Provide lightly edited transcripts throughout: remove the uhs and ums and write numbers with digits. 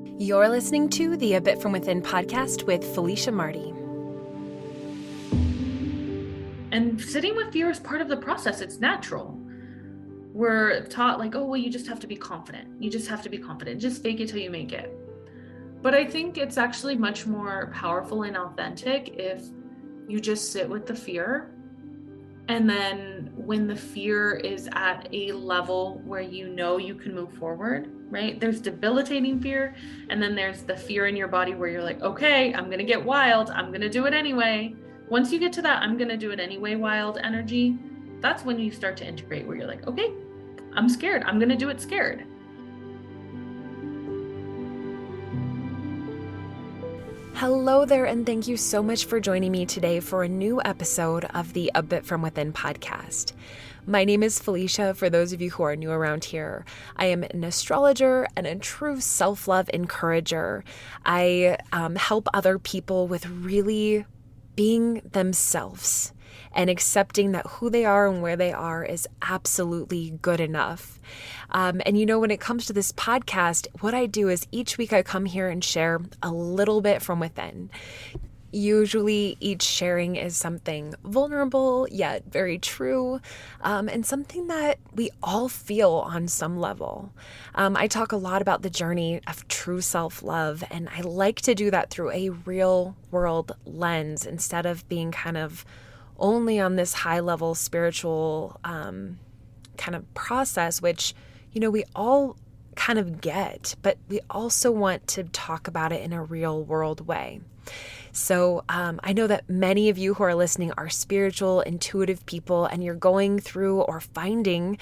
You're listening to the A Bit From Within podcast with Felicia Marty. And sitting with fear is part of the process. It's natural. We're taught like, oh, well, you just have to be confident. You just have to be confident. Just fake it till you make it. But I think it's actually much more powerful and authentic if you just sit with the fear. And then when the fear is at a level where you know you can move forward, right? There's debilitating fear. And then there's the fear in your body where you're like, okay, I'm going to get wild. I'm going to do it anyway. Once you get to that, I'm going to do it anyway, wild energy, that's when you start to integrate where you're like, okay, I'm scared. I'm going to do it scared. Hello there, and thank you so much for joining me today for a new episode of the A Bit From Within podcast. My name is Felicia, for those of you who are new around here. I am an astrologer and a true self-love encourager. I help other people with really being themselves and accepting that who they are and where they are is absolutely good enough. And when it comes to this podcast, what I do is each week I come here and share a little bit from within. Usually each sharing is something vulnerable, yet very true, and something that we all feel on some level. I talk a lot about the journey of true self-love, and I like to do that through a real world lens instead of being kind of only on this high-level spiritual kind of process, which, we all kind of get, but we also want to talk about it in a real world way. So I know that many of you who are listening are spiritual, intuitive people, and you're going through or finding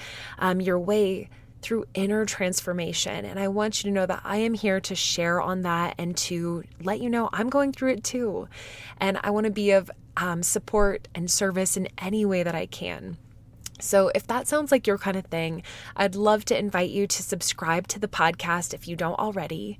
your way through inner transformation. And I want you to know that I am here to share on that and to let you know I'm going through it too. And I want to be of support and service in any way that I can. So if that sounds like your kind of thing, I'd love to invite you to subscribe to the podcast if you don't already.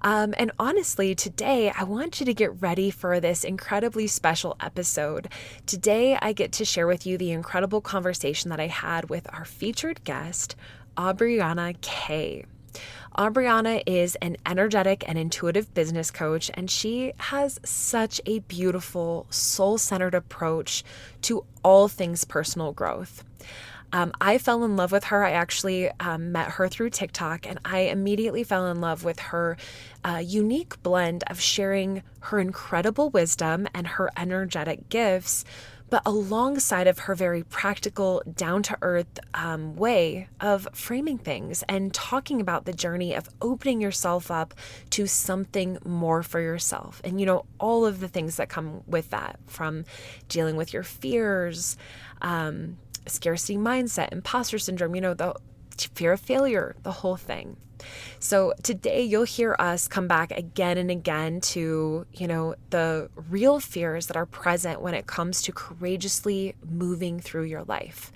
And honestly, today I want you to get ready for this incredibly special episode. Today I get to share with you the incredible conversation that I had with our featured guest, Aubrianna K. Aubrianna is an energetic and intuitive business coach, and she has such a beautiful, soul-centered approach to all things personal growth. I fell in love with her. I actually met her through TikTok, and I immediately fell in love with her unique blend of sharing her incredible wisdom and her energetic gifts, but alongside of her very practical, down-to-earth way of framing things and talking about the journey of opening yourself up to something more for yourself. And, all of the things that come with that, from dealing with your fears, scarcity mindset, imposter syndrome, the fear of failure, the whole thing. So today you'll hear us come back again and again to, the real fears that are present when it comes to courageously moving through your life.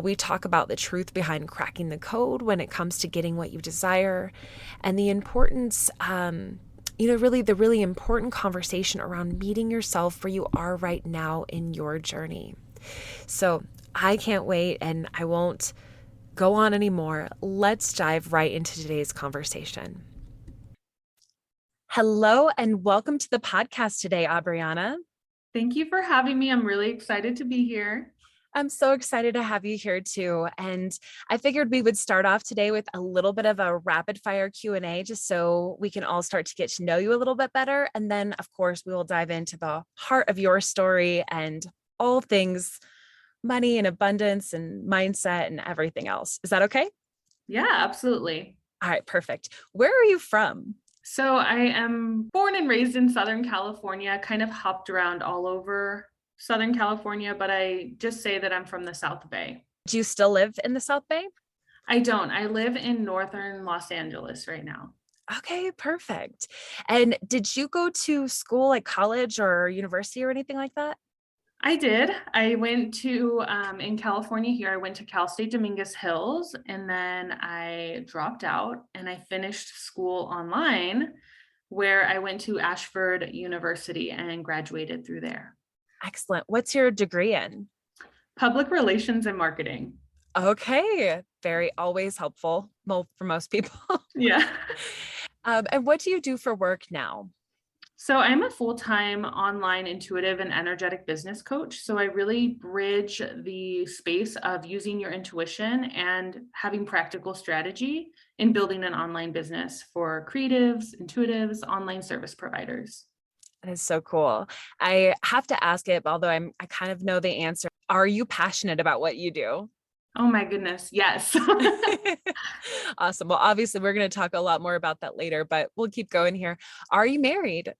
We talk about the truth behind cracking the code when it comes to getting what you desire, and the importance, really the really important conversation around meeting yourself where you are right now in your journey. So I can't wait, and I won't go on anymore. Let's dive right into today's conversation. Hello, and welcome to the podcast today, Aubrianna. Thank you for having me. I'm really excited to be here. I'm so excited to have you here too. And I figured we would start off today with a little bit of a rapid fire Q&A, just so we can all start to get to know you a little bit better. And then, of course, we will dive into the heart of your story and all things money and abundance and mindset and everything else. Is that okay? Yeah, absolutely. All right, perfect. Where are you from? So I am born and raised in Southern California, kind of hopped around all over Southern California, but I just say that I'm from the South Bay. Do you still live in the South Bay? I don't. I live in northern Los Angeles right now. Okay, perfect. And did you go to school, like college or university or anything like that? I did. I went to, in California here, I went to Cal State Dominguez Hills, and then I dropped out and I finished school online, where I went to Ashford University and graduated through there. Excellent. What's your degree in? Public relations and marketing. Okay. Very always helpful. Well, for most people. Yeah. And what do you do for work now? So I'm a full-time online intuitive and energetic business coach. So I really bridge the space of using your intuition and having practical strategy in building an online business for creatives, intuitives, online service providers. That is so cool. I have to ask it, although I kind of know the answer. Are you passionate about what you do? Oh my goodness, yes. Awesome. Well, obviously, we're going to talk a lot more about that later, but we'll keep going here. Are you married?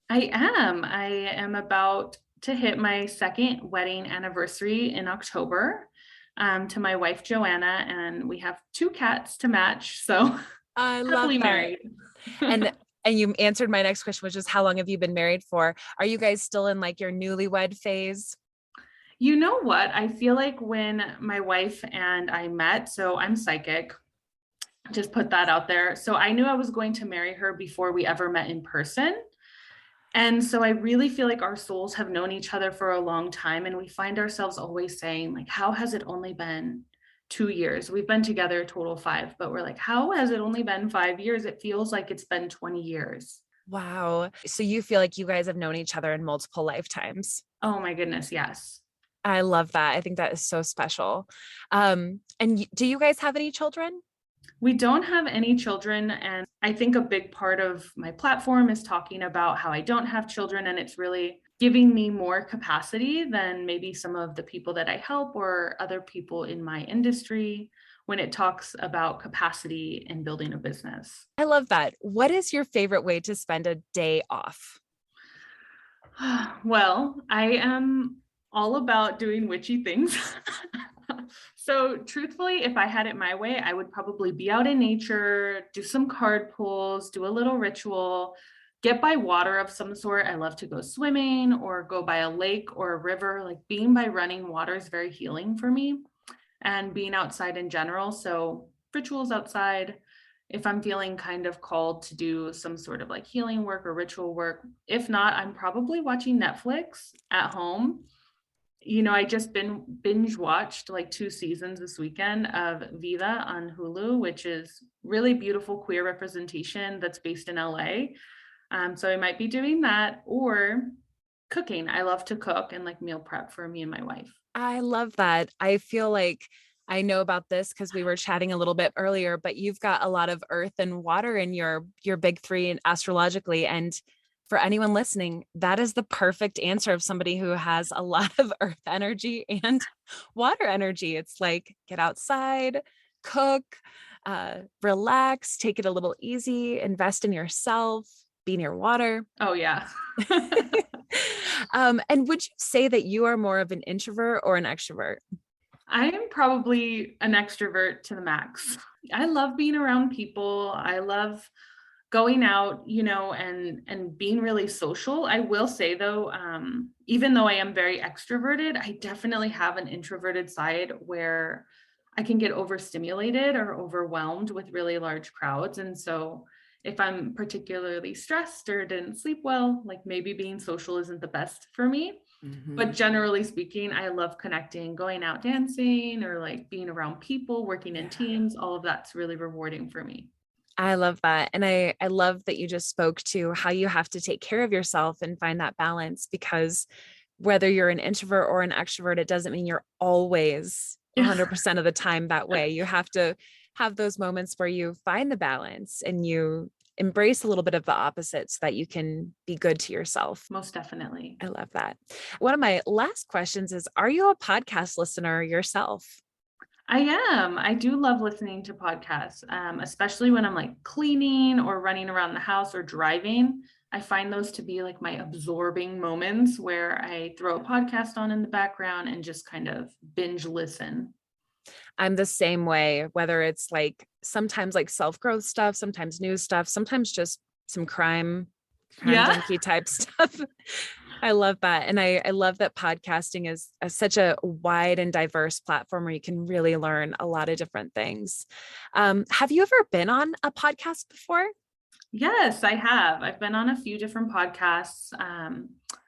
I am. I am about to hit my second wedding anniversary in October, to my wife, Joanna, and we have two cats to match. So I love happily that. married. And and you answered my next question, which is how long have you been married for? Are you guys still in like your newlywed phase? You know what? I feel like when my wife and I met, so I'm psychic, just put that out there. So I knew I was going to marry her before we ever met in person. And so I really feel like our souls have known each other for a long time. And we find ourselves always saying, like, how has it only been 2 years? We've been together a total of 5, but we're like, how has it only been 5 years? It feels like it's been 20 years. Wow. So you feel like you guys have known each other in multiple lifetimes. Oh my goodness, yes. I love that. I think that is so special. And do you guys have any children? We don't have any children. And I think a big part of my platform is talking about how I don't have children. And it's really giving me more capacity than maybe some of the people that I help or other people in my industry when it talks about capacity in building a business. I love that. What is your favorite way to spend a day off? Well, I am all about doing witchy things. So, truthfully, if I had it my way, I would probably be out in nature, do some card pulls, do a little ritual, get by water of some sort. I love to go swimming or go by a lake or a river. Like being by running water is very healing for me and being outside in general. So, rituals outside. If I'm feeling kind of called to do some sort of like healing work or ritual work. If not, I'm probably watching Netflix at home. I just been binge watched like 2 seasons this weekend of Viva on Hulu, which is really beautiful queer representation that's based in LA. So I might be doing that or cooking. I love to cook and like meal prep for me and my wife. I love that. I feel like I know about this because we were chatting a little bit earlier, but you've got a lot of earth and water in your big three and astrologically. And for anyone listening, that is the perfect answer of somebody who has a lot of earth energy and water energy. It's like get outside, cook, relax, take it a little easy, invest in yourself, be near water. Oh, yeah. And would you say that you are more of an introvert or an extrovert? I am probably an extrovert to the max. I love being around people. I love going out, and being really social. I will say though, even though I am very extroverted, I definitely have an introverted side where I can get overstimulated or overwhelmed with really large crowds. And so if I'm particularly stressed or didn't sleep well, like maybe being social isn't the best for me. But generally speaking, I love connecting, going out dancing or like being around people, working in teams. All of that's really rewarding for me. I love that. And I love that you just spoke to how you have to take care of yourself and find that balance because whether you're an introvert or an extrovert, it doesn't mean you're always Yeah. 100% of the time that way. You have to have those moments where you find the balance and you embrace a little bit of the opposite so that you can be good to yourself. Most definitely. I love that. One of my last questions is, are you a podcast listener yourself? I am. I do love listening to podcasts, especially when I'm like cleaning or running around the house or driving. I find those to be like my absorbing moments where I throw a podcast on in the background and just kind of binge listen. I'm the same way, whether it's like sometimes like self-growth stuff, sometimes news stuff, sometimes just some crime Yeah. junkie type stuff. I love that. And I love that podcasting is such a wide and diverse platform where you can really learn a lot of different things. Have you ever been on a podcast before? Yes, I have. I've been on a few different podcasts.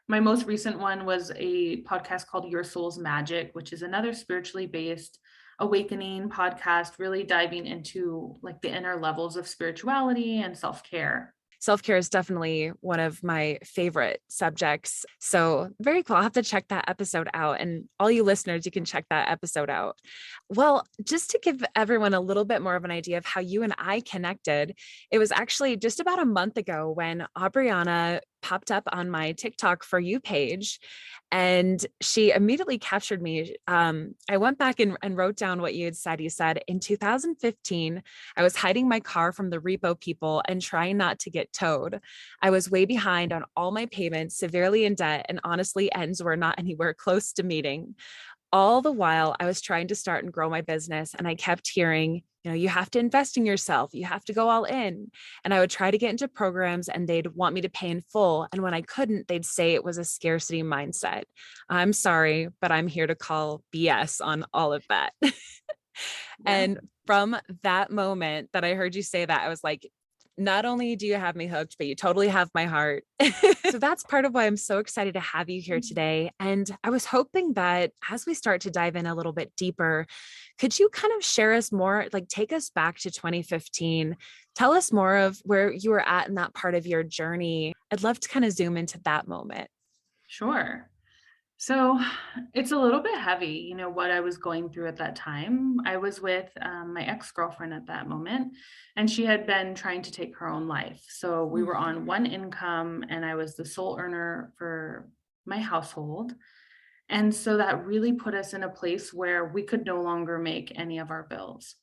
My most recent one was a podcast called Your Soul's Magic, which is another spiritually based awakening podcast, really diving into like the inner levels of spirituality and self-care. Self-care is definitely one of my favorite subjects. So very cool. I'll have to check that episode out. And all you listeners, you can check that episode out. Well, just to give everyone a little bit more of an idea of how you and I connected, it was actually just about a month ago when Aubrianna popped up on my TikTok For You page, and she immediately captured me. I went back and wrote down what you had said. You said, in 2015, I was hiding my car from the repo people and trying not to get towed. I was way behind on all my payments, severely in debt, and honestly, ends were not anywhere close to meeting. All the while, I was trying to start and grow my business, and I kept hearing, you have to invest in yourself. You have to go all in. And I would try to get into programs and they'd want me to pay in full. And when I couldn't, they'd say it was a scarcity mindset. I'm sorry, but I'm here to call BS on all of that. Yeah. And from that moment that I heard you say that, I was like, not only do you have me hooked, but you totally have my heart. So that's part of why I'm so excited to have you here today. And I was hoping that as we start to dive in a little bit deeper, could you kind of share us more, like take us back to 2015? Tell us more of where you were at in that part of your journey. I'd love to kind of zoom into that moment. Sure. So it's a little bit heavy, what I was going through at that time. I was with my ex-girlfriend at that moment, and she had been trying to take her own life. So we were on one income, and I was the sole earner for my household. And so that really put us in a place where we could no longer make any of our bills.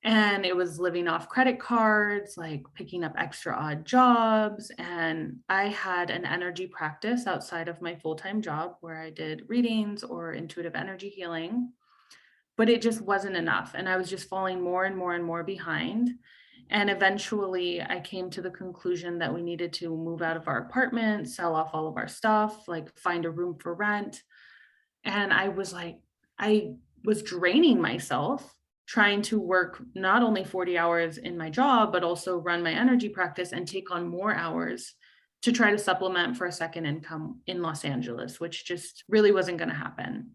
And it was living off credit cards, like picking up extra odd jobs. And I had an energy practice outside of my full-time job where I did readings or intuitive energy healing, but it just wasn't enough. And I was just falling more and more and more behind. And eventually I came to the conclusion that we needed to move out of our apartment, sell off all of our stuff, like find a room for rent. And I was draining myself trying to work not only 40 hours in my job, but also run my energy practice and take on more hours to try to supplement for a second income in Los Angeles, which just really wasn't going to happen.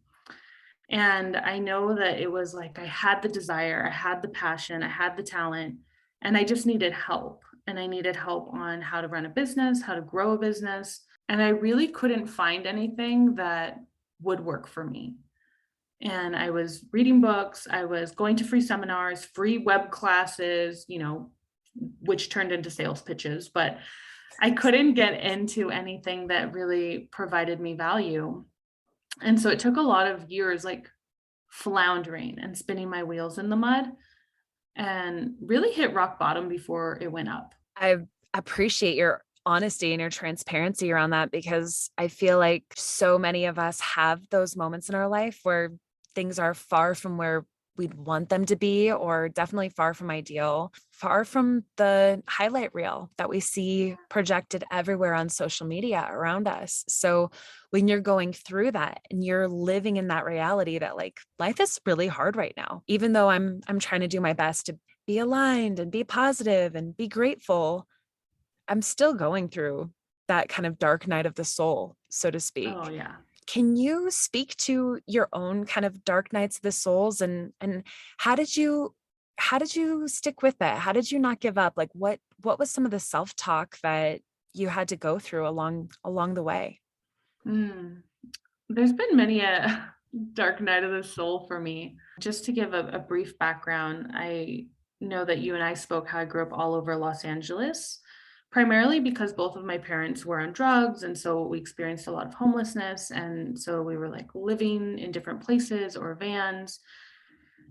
And I know that it was like I had the desire, I had the passion, I had the talent, and I just needed help. And I needed help on how to run a business, how to grow a business. And I really couldn't find anything that would work for me. And I was reading books, I was going to free seminars, free web classes, which turned into sales pitches, but I couldn't get into anything that really provided me value. And so it took a lot of years, like floundering and spinning my wheels in the mud, and really hit rock bottom before it went up. I appreciate your honesty and your transparency around that, because I feel like so many of us have those moments in our life where things are far from where we'd want them to be, or definitely far from ideal, far from the highlight reel that we see projected everywhere on social media around us. So when you're going through that and you're living in that reality that like life is really hard right now, even though I'm trying to do my best to be aligned and be positive and be grateful, I'm still going through that kind of dark night of the soul, so to speak. Oh, yeah. Can you speak to your own kind of dark nights of the souls, and how did you stick with that? How did you not give up? Like what was some of the self-talk that you had to go through along the way? There's been many a dark night of the soul for me. Just to give a brief background, I know that you and I spoke how I grew up all over Los Angeles, primarily because both of my parents were on drugs. And so we experienced a lot of homelessness. And so we were like living in different places or vans.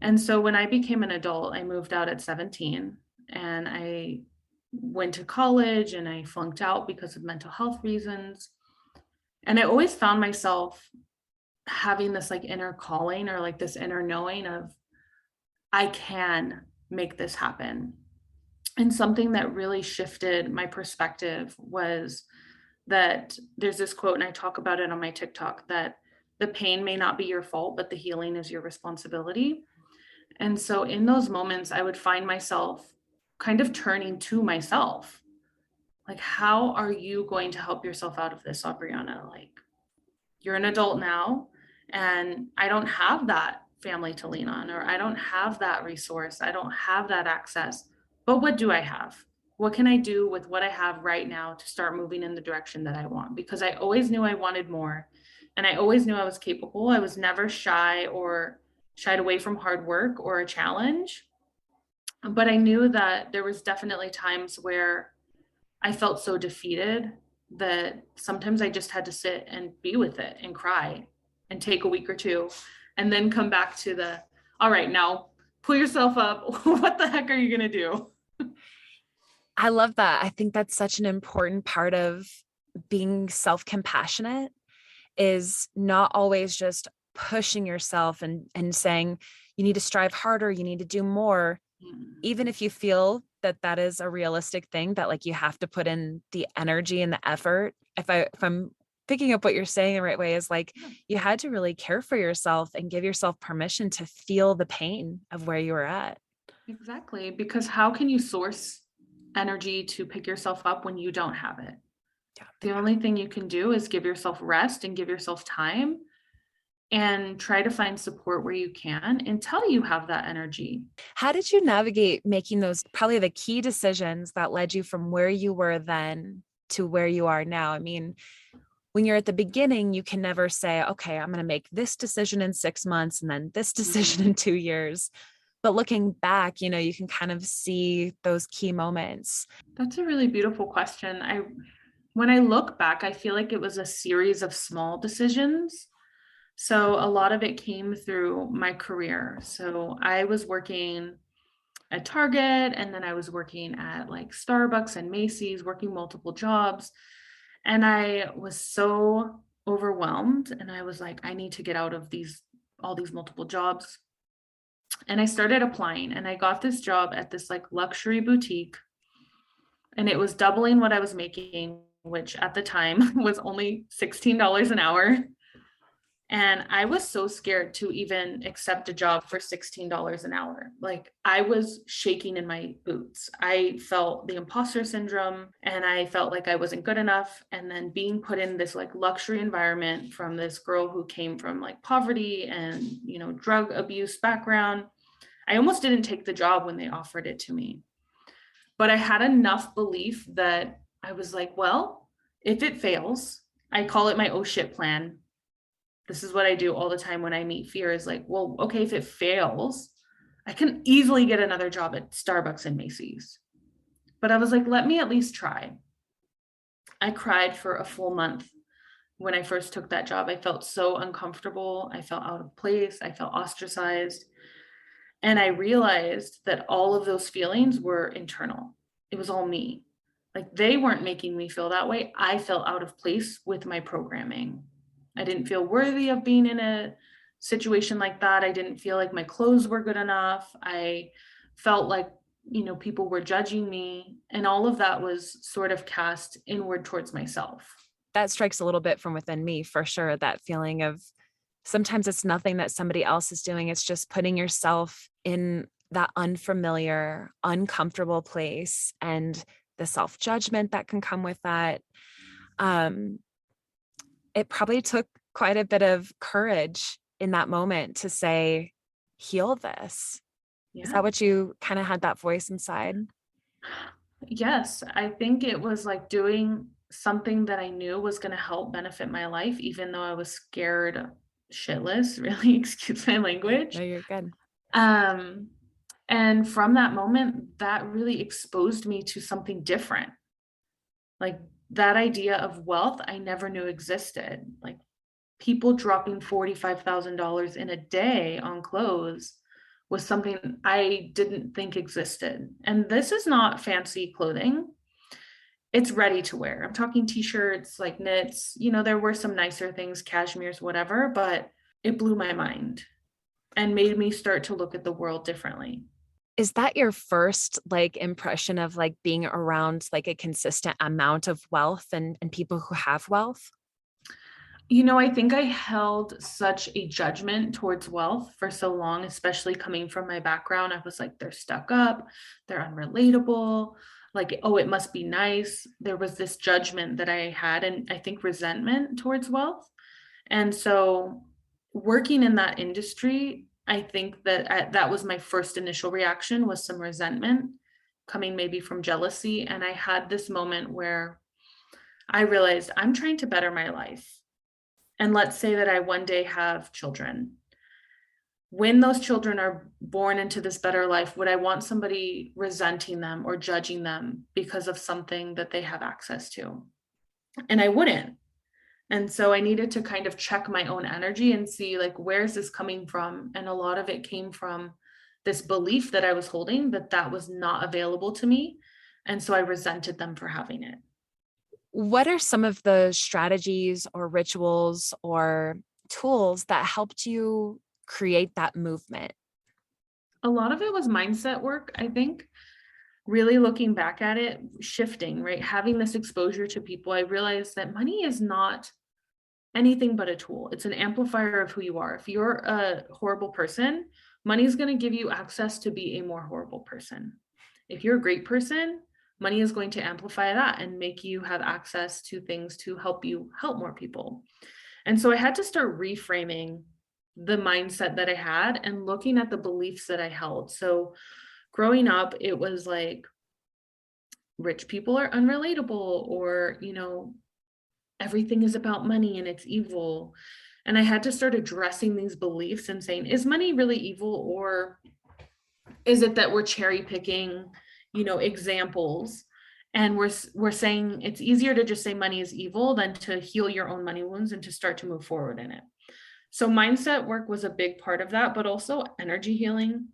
And so when I became an adult, I moved out at 17, and I went to college and I flunked out because of mental health reasons. And I always found myself having this like inner calling or like this inner knowing of I can make this happen. And something that really shifted my perspective was that there's this quote, and I talk about it on my TikTok, that the pain may not be your fault, but the healing is your responsibility. And so in those moments, I would find myself kind of turning to myself. Like, how are you going to help yourself out of this, Aubrianna? Like, you're an adult now, and I don't have that family to lean on, or I don't have that resource. I don't have that access. But what do I have? What can I do with what I have right now to start moving in the direction that I want? Because I always knew I wanted more, and I always knew I was capable. I was never shy or shied away from hard work or a challenge. But I knew that there was definitely times where I felt so defeated that sometimes I just had to sit and be with it and cry and take a week or two and then come back to the, all right, now pull yourself up. What the heck are you going to do? I love that. I think that's such an important part of being self-compassionate, is not always just pushing yourself and saying you need to strive harder, you need to do more, even if you feel that that is a realistic thing, that like you have to put in the energy and the effort. If I'm picking up what you're saying the right way, is like you had to really care for yourself and give yourself permission to feel the pain of where you were at. Exactly. Because how can you source energy to pick yourself up when you don't have it? Yeah. The only thing you can do is give yourself rest and give yourself time and try to find support where you can until you have that energy. How did you navigate making those probably the key decisions that led you from where you were then to where you are now? I mean, when you're at the beginning, you can never say, okay, I'm going to make this decision in 6 months and then this decision in 2 years. But looking back, you can kind of see those key moments. That's a really beautiful question. When I look back, I feel like it was a series of small decisions. So a lot of it came through my career. So I was working at Target, and then I was working at like Starbucks and Macy's, working multiple jobs. And I was so overwhelmed, and I was like, I need to get out of all these multiple jobs. And I started applying, and I got this job at this like luxury boutique, and it was doubling what I was making, which at the time was only $16 an hour. And I was so scared to even accept a job for $16 an hour. Like I was shaking in my boots. I felt the imposter syndrome, and I felt like I wasn't good enough. And then being put in this like luxury environment from this girl who came from like poverty and, drug abuse background, I almost didn't take the job when they offered it to me. But I had enough belief that I was like, well, if it fails, I call it my oh shit plan. This is what I do all the time when I meet fear, is like, well, okay, if it fails, I can easily get another job at Starbucks and Macy's. But I was like, let me at least try. I cried for a full month when I first took that job. I felt so uncomfortable. I felt out of place. I felt ostracized. And I realized that all of those feelings were internal. It was all me. Like they weren't making me feel that way. I felt out of place with my programming. I didn't feel worthy of being in a situation like that. I didn't feel like my clothes were good enough. I felt like, people were judging me, and all of that was sort of cast inward towards myself. That strikes a little bit from within me for sure. That feeling of sometimes it's nothing that somebody else is doing. It's just putting yourself in that unfamiliar, uncomfortable place, and the self-judgment that can come with that. It probably took quite a bit of courage in that moment to say, heal this. Yeah. Is that what you kind of had that voice inside? Yes, I think it was like doing something that I knew was going to help benefit my life, even though I was scared shitless, really, excuse my language. No, you're good. And from that moment, that really exposed me to something different. Like that idea of wealth, I never knew existed. Like people dropping $45,000 in a day on clothes was something I didn't think existed. And this is not fancy clothing. It's ready to wear. I'm talking t-shirts, like knits, there were some nicer things, cashmeres, whatever, but it blew my mind and made me start to look at the world differently. Is that your first like impression of like being around like a consistent amount of wealth and people who have wealth? I think I held such a judgment towards wealth for so long, especially coming from my background. I was like, they're stuck up, they're unrelatable, like, oh, it must be nice. There was this judgment that I had, and I think resentment towards wealth. And so working in that industry, I think that that was my first initial reaction, was some resentment coming maybe from jealousy. And I had this moment where I realized I'm trying to better my life. And let's say that I one day have children. When those children are born into this better life, would I want somebody resenting them or judging them because of something that they have access to? And I wouldn't. And so I needed to kind of check my own energy and see, like, where's this coming from? And a lot of it came from this belief that I was holding, that that was not available to me. And so I resented them for having it. What are some of the strategies or rituals or tools that helped you create that movement? A lot of it was mindset work, I think. Really looking back at it, shifting, right? Having this exposure to people, I realized that money is not anything but a tool. It's an amplifier of who you are. If you're a horrible person, money is going to give you access to be a more horrible person. If you're a great person, money is going to amplify that and make you have access to things to help you help more people. And so I had to start reframing the mindset that I had and looking at the beliefs that I held. So growing up, it was like rich people are unrelatable, or, everything is about money and it's evil. And I had to start addressing these beliefs and saying, is money really evil? Or is it that we're cherry picking, examples? And we're saying it's easier to just say money is evil than to heal your own money wounds and to start to move forward in it. So mindset work was a big part of that, but also energy healing,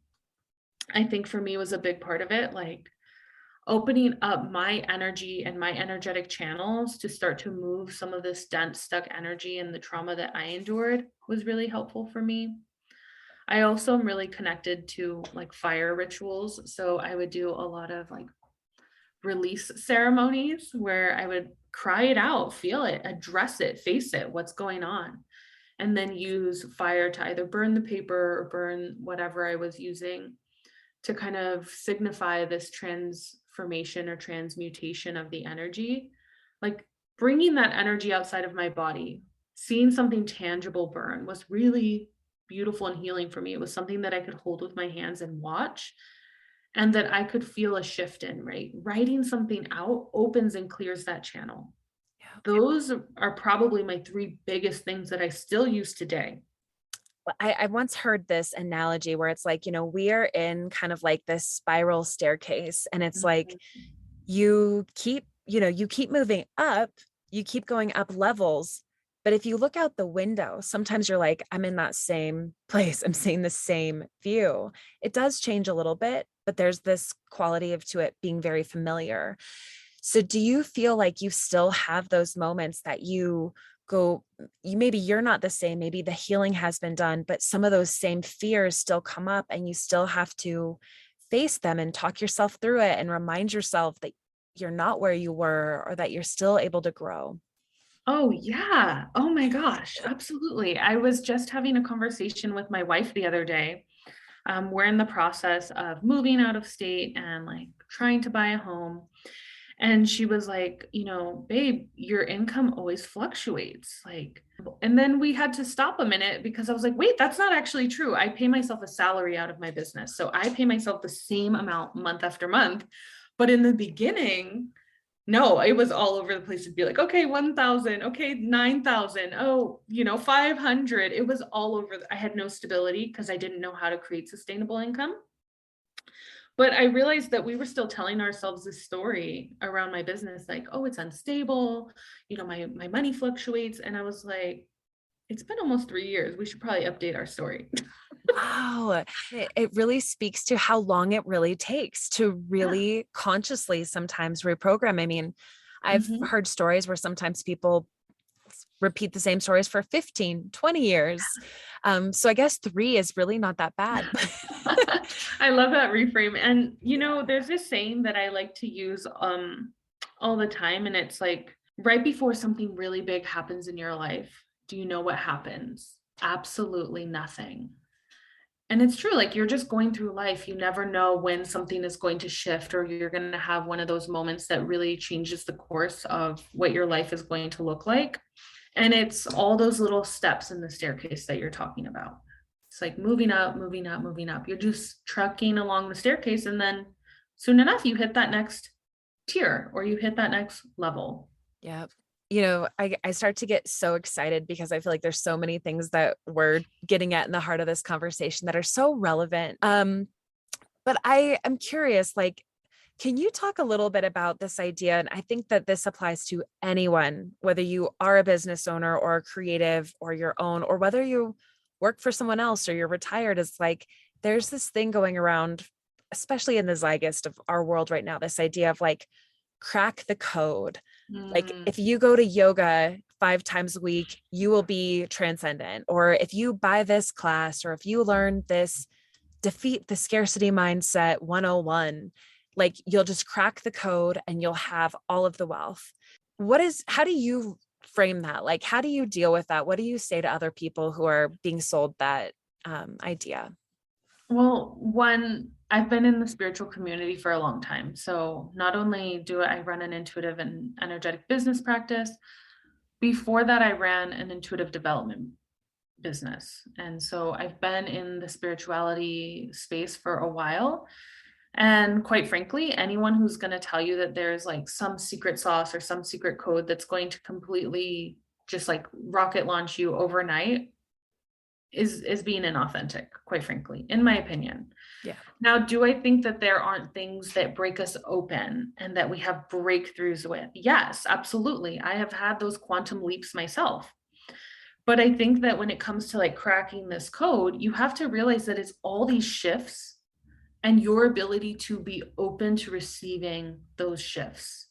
I think for me was a big part of it. Like opening up my energy and my energetic channels to start to move some of this dense, stuck energy and the trauma that I endured was really helpful for me. I also am really connected to like fire rituals. So I would do a lot of like release ceremonies where I would cry it out, feel it, address it, face it, what's going on, and then use fire to either burn the paper or burn whatever I was using to kind of signify this transformation or transmutation of the energy, like bringing that energy outside of my body. Seeing something tangible burn was really beautiful and healing for me. It was something that I could hold with my hands and watch, and that I could feel a shift in, right? Writing something out opens and clears that channel. Yeah. Those are probably my three biggest things that I still use today. I once heard this analogy where it's like, we are in kind of like this spiral staircase, and it's like you keep moving up, you keep going up levels. But if you look out the window, sometimes you're like, I'm in that same place. I'm seeing the same view. It does change a little bit, but there's this quality to it being very familiar. So do you feel like you still have those moments that you go, maybe you're not the same, maybe the healing has been done, but some of those same fears still come up and you still have to face them and talk yourself through it and remind yourself that you're not where you were or that you're still able to grow? Oh, yeah. Oh my gosh. Absolutely. I was just having a conversation with my wife the other day. We're in the process of moving out of state and like trying to buy a home. And she was like, babe, your income always fluctuates. Like, and then we had to stop a minute because I was like, wait, that's not actually true. I pay myself a salary out of my business. So I pay myself the same amount month after month. But in the beginning, no, it was all over the place. It'd be like, okay, 1,000, okay, 9,000, 500. It was all over. I had no stability because I didn't know how to create sustainable income. But I realized that we were still telling ourselves this story around my business, like, oh, it's unstable, my money fluctuates. And I was like, it's been almost 3 years. We should probably update our story. Wow. It really speaks to how long it really takes to Yeah. really consciously sometimes reprogram. I mean, I've Mhm. heard stories where sometimes people repeat the same stories for 15, 20 years. So I guess 3 is really not that bad. I love that reframe. And there's this saying that I like to use all the time, and it's like right before something really big happens in your life, do you know what happens? Absolutely nothing. And it's true, like you're just going through life. You never know when something is going to shift, or you're going to have one of those moments that really changes the course of what your life is going to look like. And it's all those little steps in the staircase that you're talking about. It's like moving up, moving up, moving up. You're just trucking along the staircase, and then soon enough you hit that next tier or you hit that next level. Yep. I start to get so excited because I feel like there's so many things that we're getting at in the heart of this conversation that are so relevant. But I am curious, like, can you talk a little bit about this idea? And I think that this applies to anyone, whether you are a business owner or a creative or your own, or whether you work for someone else or you're retired, is like there's this thing going around, especially in the zeitgeist of our world right now, this idea of like crack the code. Like Mm, if you go to yoga 5 times a week, you will be transcendent. Or if you buy this class, or if you learn this defeat the scarcity mindset 101, like you'll just crack the code and you'll have all of the wealth. How do you frame that? Like, how do you deal with that? What do you say to other people who are being sold that idea? well, one, I've been in the spiritual community for a long time. So not only do I run an intuitive and energetic business practice, before that, I ran an intuitive development business. And so I've been in the spirituality space for a while. And quite frankly, anyone who's going to tell you that there's like some secret sauce or some secret code that's going to completely just like rocket launch you overnight is being inauthentic, quite frankly, in my opinion. Yeah. Now, do I think that there aren't things that break us open and that we have breakthroughs with? Yes, absolutely. I have had those quantum leaps myself. But I think that when it comes to like cracking this code, you have to realize that it's all these shifts and your ability to be open to receiving those shifts.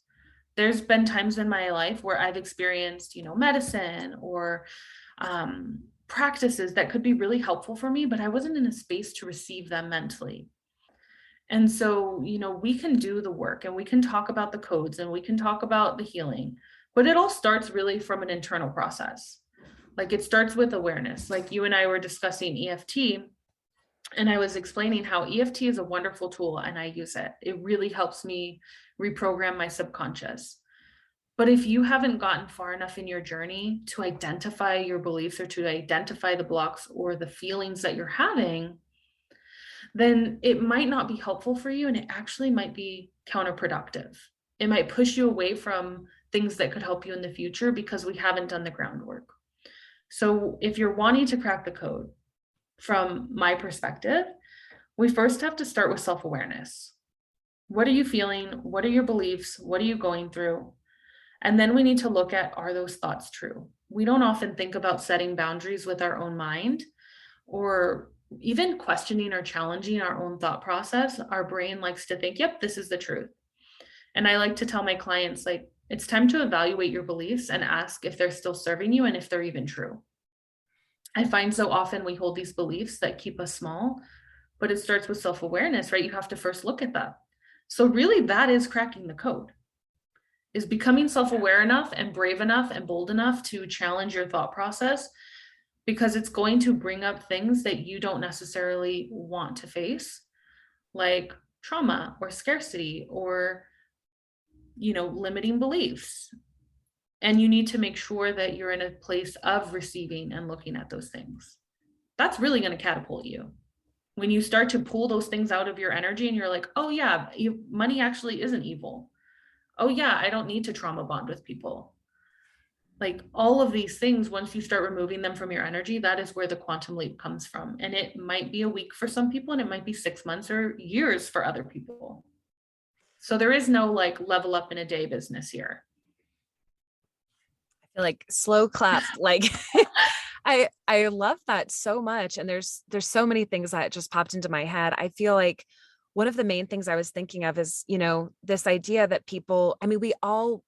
There's been times in my life where I've experienced, medicine or practices that could be really helpful for me, but I wasn't in a space to receive them mentally. And so, we can do the work and we can talk about the codes and we can talk about the healing, but it all starts really from an internal process. Like it starts with awareness. Like you and I were discussing EFT, and I was explaining how EFT is a wonderful tool and I use it. It really helps me reprogram my subconscious. But if you haven't gotten far enough in your journey to identify your beliefs or to identify the blocks or the feelings that you're having, then it might not be helpful for you and it actually might be counterproductive. It might push you away from things that could help you in the future because we haven't done the groundwork. So if you're wanting to crack the code, from my perspective, we first have to start with self-awareness. What are you feeling? What are your beliefs? What are you going through? And then we need to look at, are those thoughts true? We don't often think about setting boundaries with our own mind or even questioning or challenging our own thought process. Our brain likes to think, yep, this is the truth. And I like to tell my clients, like, it's time to evaluate your beliefs and ask if they're still serving you and if they're even true. I find so often we hold these beliefs that keep us small, but it starts with self-awareness, right? You have to first look at that. So really that is cracking the code, is becoming self-aware enough and brave enough and bold enough to challenge your thought process, because it's going to bring up things that you don't necessarily want to face, like trauma or scarcity or, limiting beliefs. And you need to make sure that you're in a place of receiving and looking at those things. That's really going to catapult you. When you start to pull those things out of your energy and you're like, oh yeah, money actually isn't evil. Oh yeah, I don't need to trauma bond with people. Like all of these things, once you start removing them from your energy, that is where the quantum leap comes from. And it might be a week for some people and it might be 6 months or years for other people. So there is no like level up in a day business here. I feel like slow clap, like I love that so much. And there's so many things that just popped into my head. I feel like one of the main things I was thinking of is, this idea that people, I mean, we all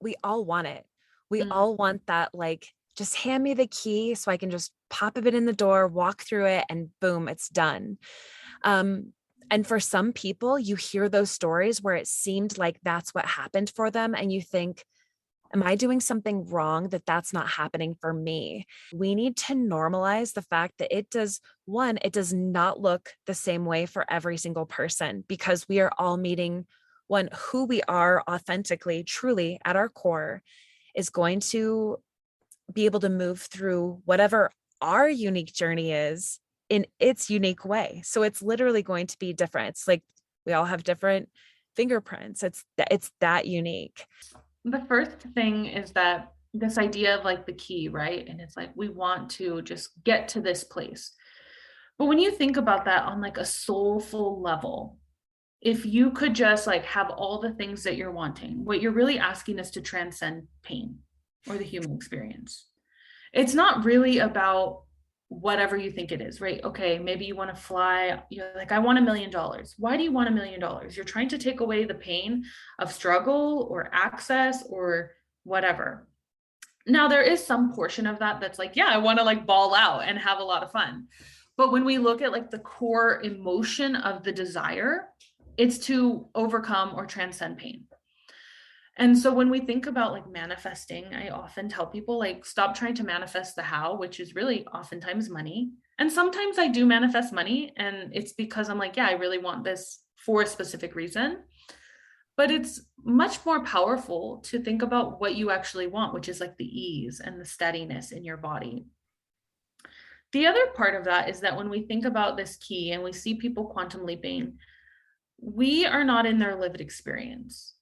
want it. We Mm. all want that, like, just hand me the key so I can just pop a bit in the door, walk through it, and boom, it's done. And for some people, you hear those stories where it seemed like that's what happened for them. And you think, am I doing something wrong that that's not happening for me? We need to normalize the fact that it does not look the same way for every single person, because we are all meeting who we are authentically, truly at our core is going to be able to move through whatever our unique journey is in its unique way. So it's literally going to be different. It's like we all have different fingerprints. It's that unique. The first thing is that this idea of like the key, right? And it's like we want to just get to this place. But when you think about that on like a soulful level, if you could just like have all the things that you're wanting, what you're really asking is to transcend pain or the human experience. It's not really about whatever you think it is, right? Okay, maybe you want to fly, you're like, I want $1 million. Why do you want $1 million? You're trying to take away the pain of struggle or access or whatever. Now, there is some portion of that that's like, yeah, I want to like ball out and have a lot of fun. But when we look at like the core emotion of the desire, it's to overcome or transcend pain. And so when we think about like manifesting, I often tell people like stop trying to manifest the how, which is really oftentimes money. And sometimes I do manifest money and it's because I'm like, yeah, I really want this for a specific reason. But it's much more powerful to think about what you actually want, which is like the ease and the steadiness in your body. The other part of that is that when we think about this key and we see people quantum leaping, we are not in their lived experience.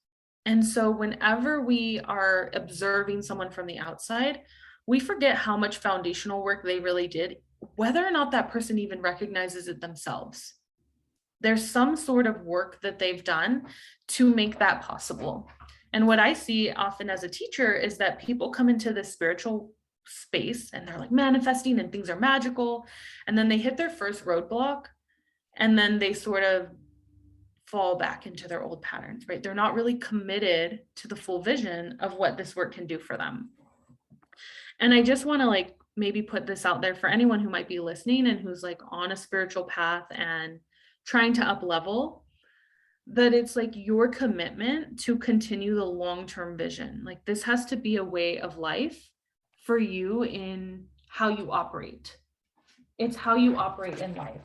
And so whenever we are observing someone from the outside, we forget how much foundational work they really did, whether or not that person even recognizes it themselves. There's some sort of work that they've done to make that possible. And what I see often as a teacher is that people come into this spiritual space and they're like manifesting and things are magical. And then they hit their first roadblock and then they sort of fall back into their old patterns, right? They're not really committed to the full vision of what this work can do for them. And I just want to like maybe put this out there for anyone who might be listening and who's like on a spiritual path and trying to up level, that it's like your commitment to continue the long-term vision. Like this has to be a way of life for you in how you operate. It's how you operate in life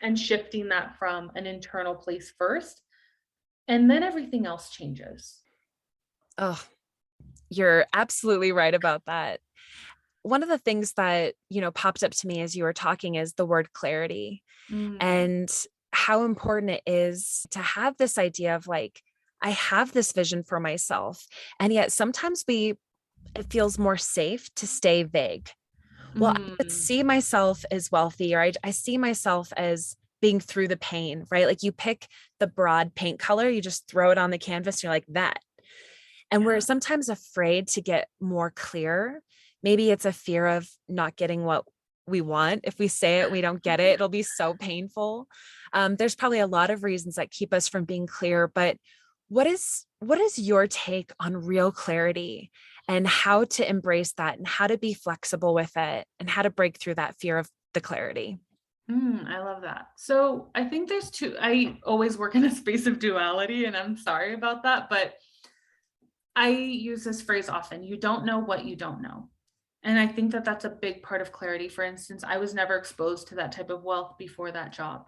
and shifting that from an internal place first, and then everything else changes. Oh, you're absolutely right about that. One of the things that, popped up to me as you were talking is the word clarity and how important it is to have this idea of like, I have this vision for myself. And yet sometimes it feels more safe to stay vague. Well, I could see myself as wealthy, or I see myself as being through the pain, right? Like you pick the broad paint color, you just throw it on the canvas, you're like that. And we're sometimes afraid to get more clear. Maybe it's a fear of not getting what we want. If we say it, we don't get it, it'll be so painful. There's probably a lot of reasons that keep us from being clear, but what is your take on real clarity and how to embrace that and how to be flexible with it and how to break through that fear of the clarity? I love that. So I think there's I always work in a space of duality, and I'm sorry about that, but I use this phrase often: you don't know what you don't know. And I think that that's a big part of clarity. For instance, I was never exposed to that type of wealth before that job.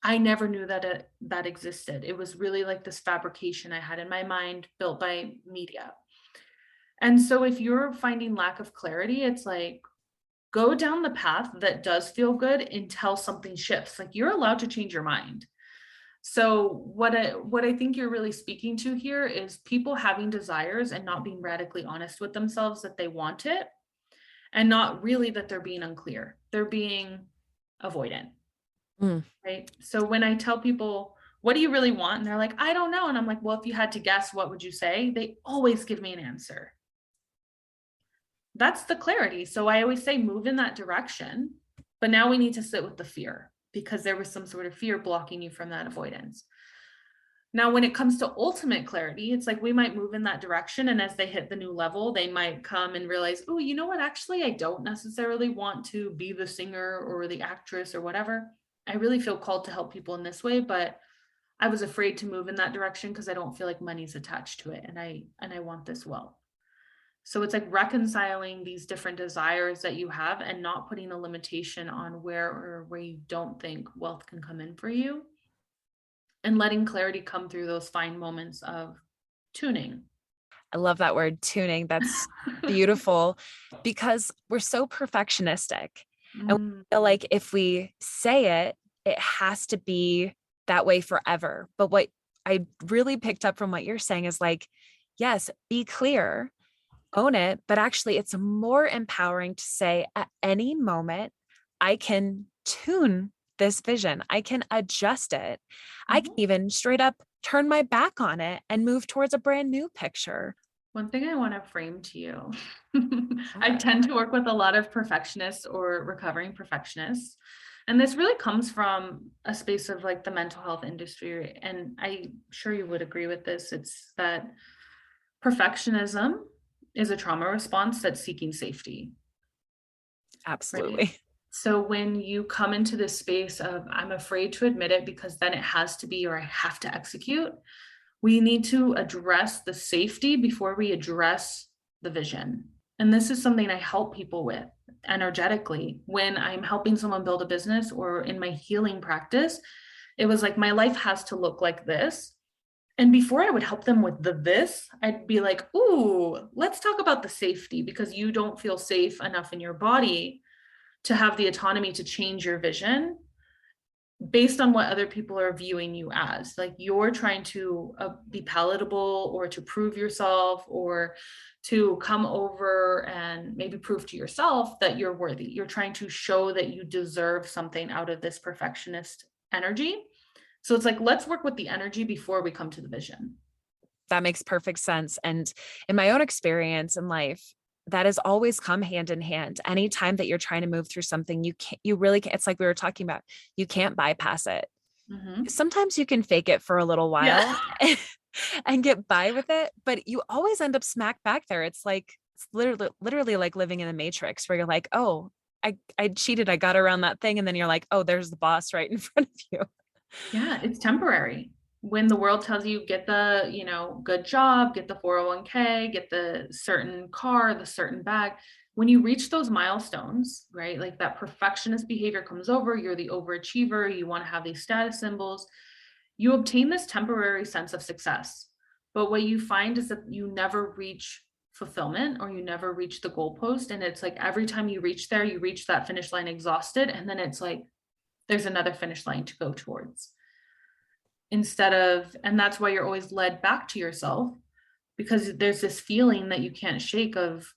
I never knew that that existed. It was really like this fabrication I had in my mind built by media. And so if you're finding lack of clarity, it's like, go down the path that does feel good until something shifts. Like you're allowed to change your mind. So what I think you're really speaking to here is people having desires and not being radically honest with themselves that they want it, and not really that they're being unclear. They're being avoidant. Right? So when I tell people, what do you really want? And they're like, I don't know. And I'm like, well, if you had to guess, what would you say? They always give me an answer. That's the clarity. So I always say move in that direction, but now we need to sit with the fear because there was some sort of fear blocking you from that avoidance. Now, when it comes to ultimate clarity, it's like we might move in that direction. And as they hit the new level, they might come and realize, oh, you know what? Actually, I don't necessarily want to be the singer or the actress or whatever. I really feel called to help people in this way, but I was afraid to move in that direction because I don't feel like money's attached to it. And I want this wealth. So it's like reconciling these different desires that you have and not putting a limitation on where you don't think wealth can come in for you, and letting clarity come through those fine moments of tuning. I love that word, tuning. That's beautiful because we're so perfectionistic. And Mm. we feel like if we say it, it has to be that way forever. But what I really picked up from what you're saying is like, yes, be clear, own it, but actually it's more empowering to say at any moment, I can tune this vision. I can adjust it. I can Mhm. even straight up turn my back on it and move towards a brand new picture. One thing I want to frame to you, I tend to work with a lot of perfectionists or recovering perfectionists. And this really comes from a space of like the mental health industry. And I'm sure you would agree with this. It's that perfectionism is a trauma response that's seeking safety, right? Absolutely. So when you come into this space of, I'm afraid to admit it because then it has to be, or I have to execute, we need to address the safety before we address the vision. And this is something I help people with energetically when I'm helping someone build a business or in my healing practice. It was like, my life has to look like this. And before I would help them with the this, I'd be like, ooh, let's talk about the safety because you don't feel safe enough in your body to have the autonomy to change your vision based on what other people are viewing you as. Like you're trying to be palatable or to prove yourself or to come over and maybe prove to yourself that you're worthy. You're trying to show that you deserve something out of this perfectionist energy. So it's like, let's work with the energy before we come to the vision. That makes perfect sense. And in my own experience in life, that has always come hand in hand. Anytime that you're trying to move through something, you really can't, it's like we were talking about, you can't bypass it. Mm-hmm. Sometimes you can fake it for a little Yeah. while and get by with it, but you always end up smack back there. It's literally like living in the matrix where you're like, oh, I cheated. I got around that thing. And then you're like, oh, there's the boss right in front of you. Yeah, it's temporary. When the world tells you get the, good job, get the 401k, get the certain car, the certain bag, when you reach those milestones, right? Like that perfectionist behavior comes over, you're the overachiever, you want to have these status symbols, you obtain this temporary sense of success. But what you find is that you never reach fulfillment or you never reach the goalpost. And it's like every time you reach there, you reach that finish line exhausted. And then it's like, there's another finish line to go towards instead of, and that's why you're always led back to yourself because there's this feeling that you can't shake of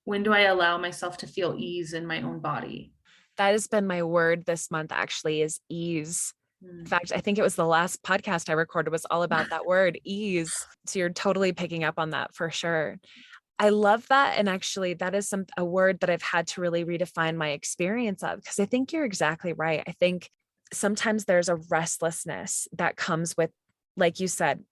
when do I allow myself to feel ease in my own body. That has been my word this month, actually, is ease. In fact, I think it was the last podcast I recorded was all about that word, ease. So you're totally picking up on that for sure. I love that. And actually, that is a word that I've had to really redefine my experience of, because I think you're exactly right. I think sometimes there's a restlessness that comes with, like you said,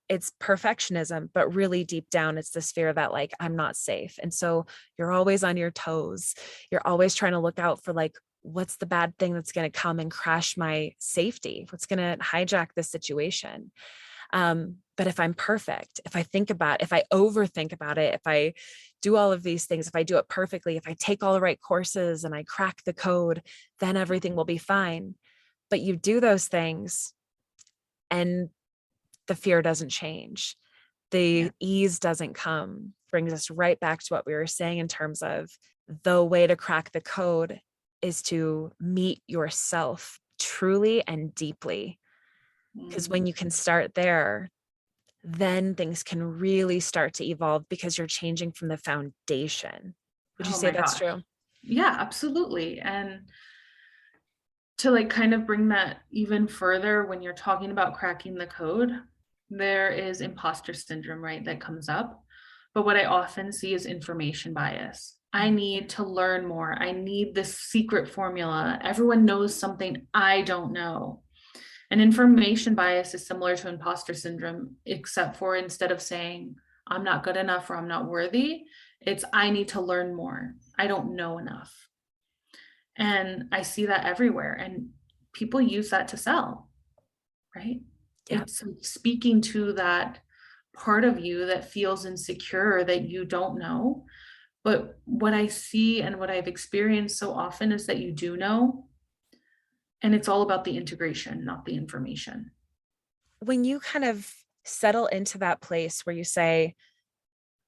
it's perfectionism, but really deep down, it's this fear that like, I'm not safe. And so you're always on your toes. You're always trying to look out for like, what's the bad thing that's going to come and crash my safety? What's going to hijack this situation? But if I'm perfect, if I overthink about it, if I do all of these things, if I do it perfectly, if I take all the right courses and I crack the code, then everything will be fine. But you do those things and the fear doesn't change. Yeah. The ease doesn't come. Brings us right back to what we were saying in terms of the way to crack the code is to meet yourself truly and deeply. Because Mm. when you can start there, then things can really start to evolve because you're changing from the foundation. Would you Oh say my that's gosh. true? Yeah, absolutely. And to like kind of bring that even further when you're talking about cracking the code, there is imposter syndrome, right? That comes up. But what I often see is information bias. I need to learn more. I need this secret formula. Everyone knows something I don't know. And information bias is similar to imposter syndrome, except for instead of saying, I'm not good enough or I'm not worthy, it's I need to learn more. I don't know enough. And I see that everywhere. And people use that to sell, right? Yeah. It's speaking to that part of you that feels insecure that you don't know. But what I see and what I've experienced so often is that you do know. And it's all about the integration, not the information. When you kind of settle into that place where you say,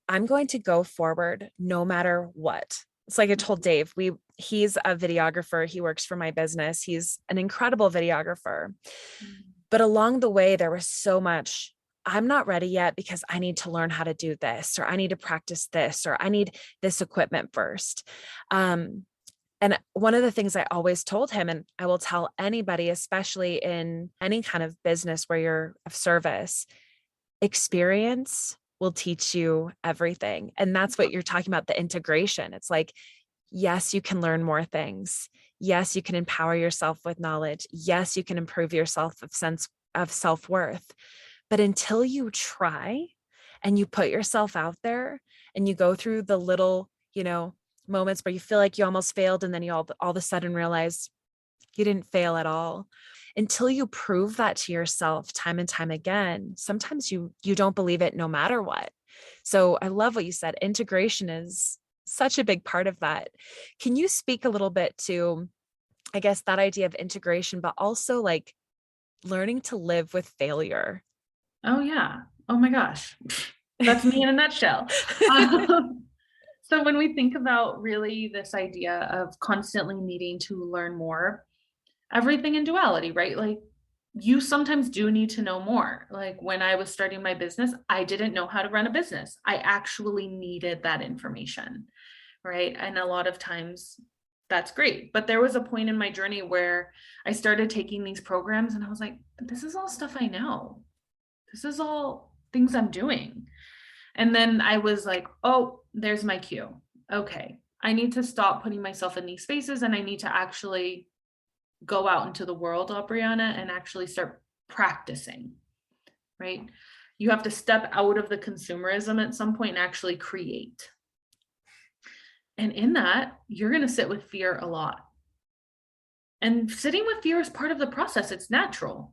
I'm going to go forward no matter what. It's like I told Dave, he's a videographer. He works for my business. He's an incredible videographer. But along the way, there was so much, I'm not ready yet because I need to learn how to do this, or I need to practice this, or I need this equipment first. And one of the things I always told him, and I will tell anybody, especially in any kind of business where you're of service, experience will teach you everything. And that's what you're talking about, the integration. It's like, yes, you can learn more things. Yes, you can empower yourself with knowledge. Yes, you can improve yourself of sense of self-worth. But until you try and you put yourself out there and you go through the little, moments where you feel like you almost failed, and then you all of a sudden realize you didn't fail at all. Until you prove that to yourself time and time again, sometimes you don't believe it no matter what. So I love what you said. Integration is such a big part of that. Can you speak a little bit to, I guess, that idea of integration, but also like learning to live with failure? Oh yeah. Oh my gosh. That's me in a nutshell. So when we think about really this idea of constantly needing to learn more, everything in duality, right? Like you sometimes do need to know more. Like when I was starting my business, I didn't know how to run a business. I actually needed that information, right? And a lot of times that's great. But there was a point in my journey where I started taking these programs and I was like, this is all stuff I know. This is all things I'm doing. And then I was like, oh, there's my cue. Okay, I need to stop putting myself in these spaces and I need to actually go out into the world, Aubrianna, and actually start practicing, right? You have to step out of the consumerism at some point and actually create. And in that, you're going to sit with fear a lot. And sitting with fear is part of the process. It's natural.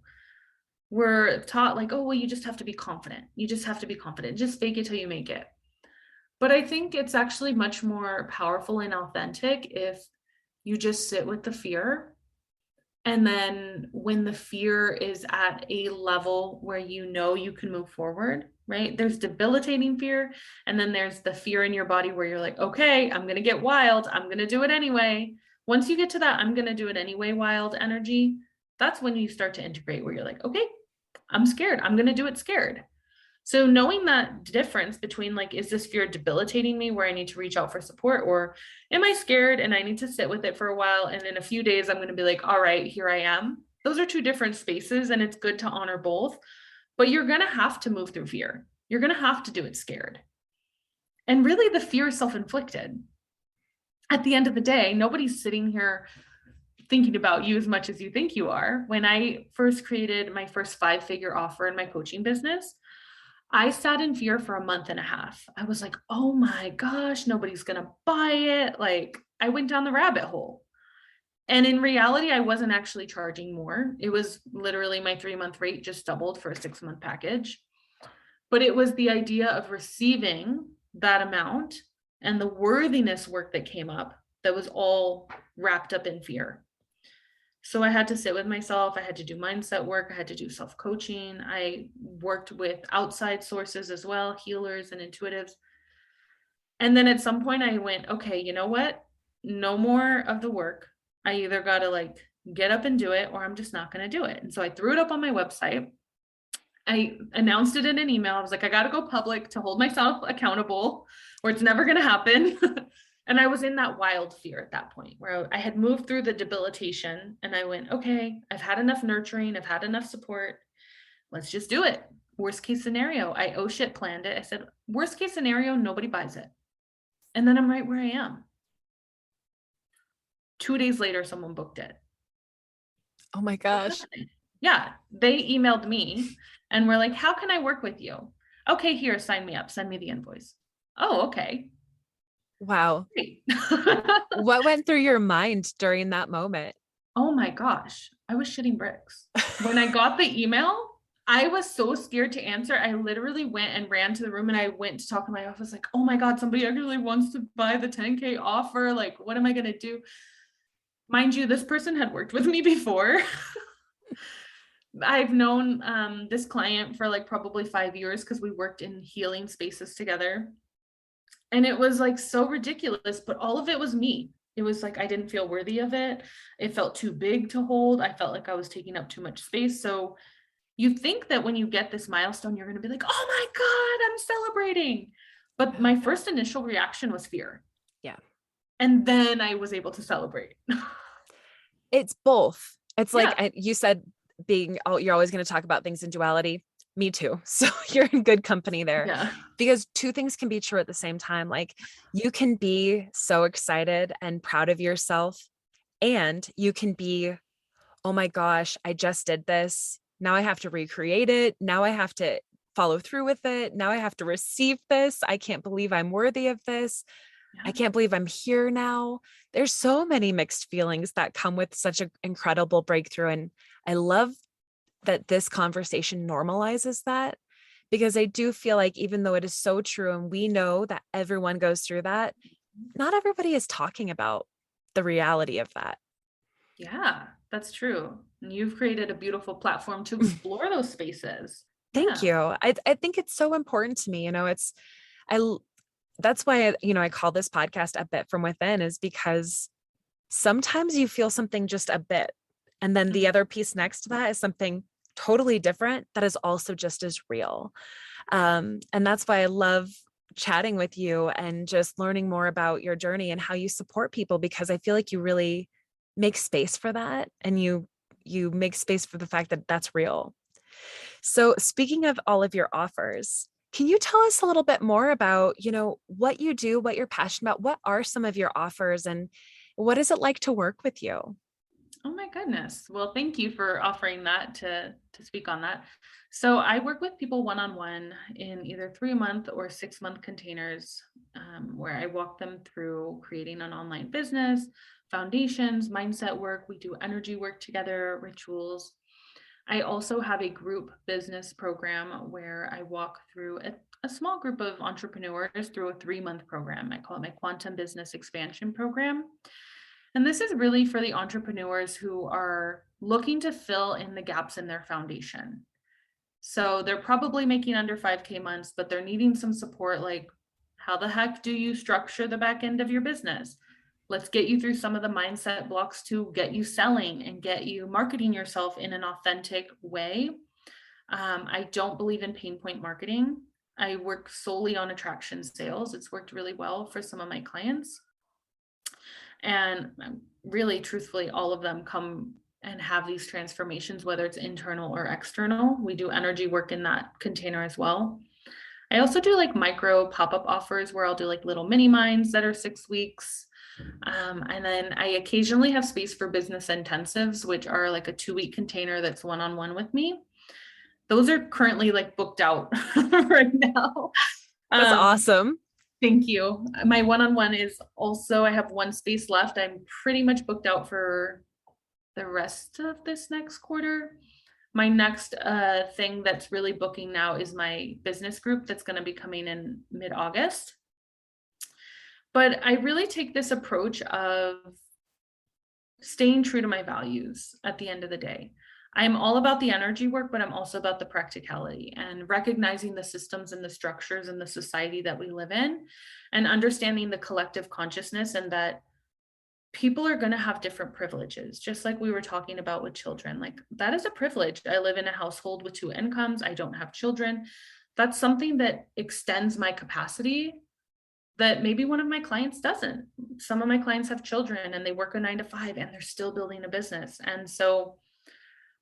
We're taught like, oh, well, you just have to be confident. You just have to be confident. Just fake it till you make it. But I think it's actually much more powerful and authentic if you just sit with the fear. And then when the fear is at a level where you know you can move forward, right? There's debilitating fear. And then there's the fear in your body where you're like, okay, I'm going to get wild. I'm going to do it anyway. Once you get to that, I'm going to do it anyway, wild energy, that's when you start to integrate where you're like, okay, I'm scared. I'm going to do it scared. So knowing that difference between like, is this fear debilitating me where I need to reach out for support, or am I scared and I need to sit with it for a while? And in a few days, I'm going to be like, all right, here I am. Those are two different spaces and it's good to honor both, but you're going to have to move through fear. You're going to have to do it scared. And really the fear is self-inflicted. At the end of the day, nobody's sitting here thinking about you as much as you think you are. When I first created my first 5-figure offer in my coaching business, I sat in fear for a month and a half. I was like, oh my gosh, nobody's going to buy it. Like I went down the rabbit hole. And in reality, I wasn't actually charging more. It was literally my 3-month rate just doubled for a 6-month package. But it was the idea of receiving that amount and the worthiness work that came up that was all wrapped up in fear. So I had to sit with myself. I had to do mindset work. I had to do self-coaching. I worked with outside sources as well, healers and intuitives. And then at some point I went, okay, you know what? No more of the work. I either got to like get up and do it, or I'm just not going to do it. And so I threw it up on my website. I announced it in an email. I was like, I got to go public to hold myself accountable, or it's never going to happen. And I was in that wild fear at that point where I had moved through the debilitation and I went, okay, I've had enough nurturing. I've had enough support. Let's just do it. Worst case scenario, I oh shit planned it. I said, worst case scenario, nobody buys it. And then I'm right where I am. 2 days later, someone booked it. Oh my gosh. Yeah. They emailed me and were like, how can I work with you? Okay, here, sign me up. Send me the invoice. Oh, okay. Wow. What went through your mind during that moment? Oh my gosh, I was shitting bricks. When I got the email, I was so scared to answer. I literally went and ran to the room and I went to talk to my office like, oh my God, somebody actually wants to buy the 10K offer. Like, what am I going to do? Mind you, this person had worked with me before. I've known this client for like probably 5 years because we worked in healing spaces together. And it was like so ridiculous, but all of it was me. It was like I didn't feel worthy of it. It felt too big to hold. I felt like I was taking up too much space. So you think that when you get this milestone, you're going to be like, oh my God, I'm celebrating. But my first initial reaction was fear. Yeah. And then I was able to celebrate. It's both. It's like Yeah. you said, you're always going to talk about things in duality. Me too. So you're in good company there, Yeah. because two things can be true at the same time. Like you can be so excited and proud of yourself, and you can be, oh my gosh, I just did this. Now I have to recreate it. Now I have to follow through with it. Now I have to receive this. I can't believe I'm worthy of this. I Yeah. can't believe I'm here now. There's so many mixed feelings that come with such an incredible breakthrough. And I love that this conversation normalizes that, because I do feel like even though it is so true and we know that everyone goes through that, not everybody is talking about the reality of that. Yeah, that's true. And you've created a beautiful platform to explore those spaces. Thank Yeah. you. I think it's so important to me. I that's why I call this podcast A Bit from Within, is because sometimes you feel something just a bit, and then the other piece next to that is something totally different that is also just as real. And that's why I love chatting with you and just learning more about your journey and how you support people, because I feel like you really make space for that, and you make space for the fact that that's real. So speaking of all of your offers, can you tell us a little bit more about, what you do, what you're passionate about? What are some of your offers, and what is it like to work with you? Oh my goodness. Well, thank you for offering that to speak on that. So I work with people one-on-one in either 3-month or 6-month containers, where I walk them through creating an online business, foundations, mindset work. We do energy work together, rituals. I also have a group business program where I walk through a small group of entrepreneurs through a 3-month program. I call it my Quantum Business Expansion Program. And this is really for the entrepreneurs who are looking to fill in the gaps in their foundation. So they're probably making under 5K months, but they're needing some support. Like, how the heck do you structure the back end of your business? Let's get you through some of the mindset blocks to get you selling and get you marketing yourself in an authentic way. I don't believe in pain point marketing. I work solely on attraction sales. It's worked really well for some of my clients. And really, truthfully, all of them come and have these transformations, whether it's internal or external. We do energy work in that container as well. I also do like micro pop-up offers where I'll do like little mini minds that are 6 weeks. And then I occasionally have space for business intensives, which are like a 2-week container that's one-on-one with me. Those are currently like booked out right now. That's Um, awesome. Thank you. My one-on-one is also, I have one space left. I'm pretty much booked out for the rest of this next quarter. My next thing that's really booking now is my business group that's going to be coming in mid-August. But I really take this approach of staying true to my values at the end of the day. I'm all about the energy work, but I'm also about the practicality and recognizing the systems and the structures and the society that we live in, and understanding the collective consciousness, and that people are going to have different privileges, just like we were talking about with children. Like, that is a privilege. I live in a household with 2 incomes. I don't have children. That's something that extends my capacity that maybe one of my clients doesn't. Some of my clients have children and they work a 9 to 5 and they're still building a business. And so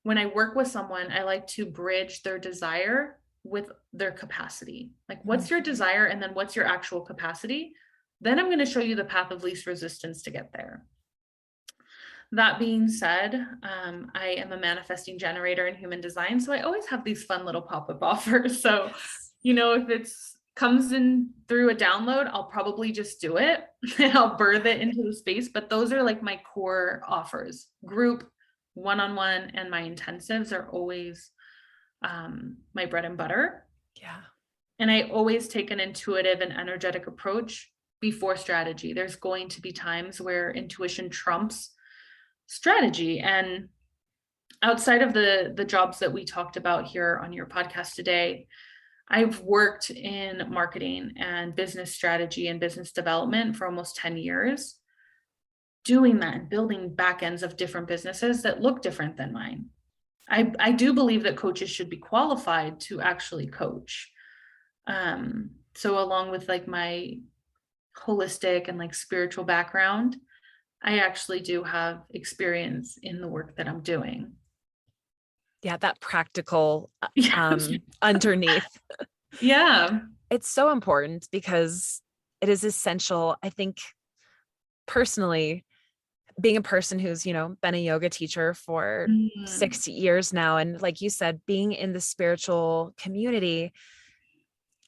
when I work with someone, I like to bridge their desire with their capacity. Like, what's your desire? And then what's your actual capacity? Then I'm going to show you the path of least resistance to get there. That being said, I am a manifesting generator in human design. So I always have these fun little pop-up offers. So, if it's comes in through a download, I'll probably just do it and I'll birth it into the space. But those are like my core offers. Group, one-on-one, and my intensives are always my bread and butter. Yeah. And I always take an intuitive and energetic approach before strategy. There's going to be times where intuition trumps strategy. And outside of the jobs that we talked about here on your podcast today, I've worked in marketing and business strategy and business development for almost 10 years, doing that and building back ends of different businesses that look different than mine. I do believe that coaches should be qualified to actually coach. So along with like my holistic and like spiritual background, I actually do have experience in the work that I'm doing. Yeah, that practical Yeah. underneath. Yeah. It's so important because it is essential. I think personally, being a person who's, been a yoga teacher for Mm, 60 years now, and like you said, being in the spiritual community,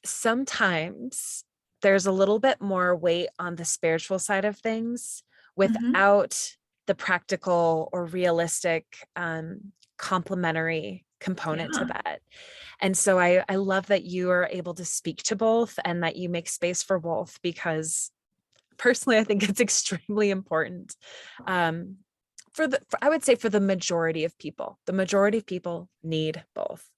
sometimes there's a little bit more weight on the spiritual side of things mhm. without the practical or realistic complementary component to Yeah. that. And so I love that you are able to speak to both and that you make space for both, because personally, I think it's extremely important. I would say for the majority of people need both.